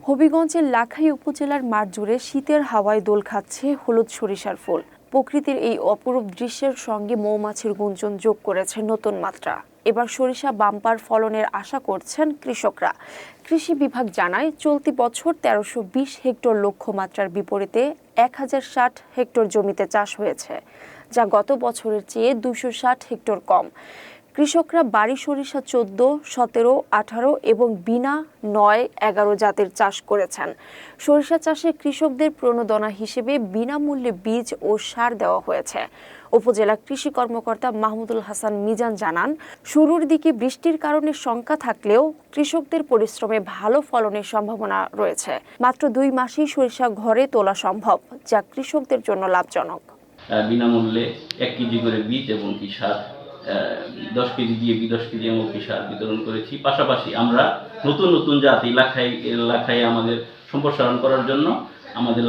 হবিগঞ্জের লাখাই উপজেলার মাঠ জুড়ে শীতের হাওয়ায় দোল খাচ্ছে হলুদ সরিষার ফুল। প্রকৃতির এই অপরূপ দৃশ্যের সঙ্গে মৌমাছির গুঞ্জন যোগ করেছে নতুন মাত্রা। এবার সরিষা বাম্পার ফলনের আশা করছেন কৃষকরা। কৃষি বিভাগ জানায়, চলতি বছর ১৩২০ হেক্টর লক্ষ্যমাত্রার বিপরীতে ১০৬০ হেক্টর জমিতে চাষ হয়েছে, যা গত বছরের চেয়ে ২৬০ হেক্টর কম। কৃষকরা বাড়ি সরিষা ১৪, ১৭, ১৮ এবং বিনা ৯, ১১ জাতের চাষ করেছেন। সরিষা চাষে কৃষকদের প্রণোদনা হিসেবে বিনামূল্যে বীজ ও সার দেওয়া হয়েছে। উপজেলা কৃষি কর্মকর্তা মাহমুদুল হাসান মিজান জানান, শুরুর দিকে বৃষ্টির কারণে শঙ্কা থাকলেও কৃষকদের পরিশ্রমে ভালো ফলনের সম্ভাবনা রয়েছে। মাত্র ২ মাসেই সরিষা ঘরে তোলা সম্ভব, যা কৃষকদের জন্য লাভজনক। বিনামূল্যে ১ কেজি করে বীজ এবং সার ১০ কেজি দিয়ে ১০ কেজি এমনকি সার বিতরণ করেছি। পাশাপাশি আমরা নতুন নতুন জাত এলাকায় আমাদের সম্প্রসারণ করার জন্য আমাদের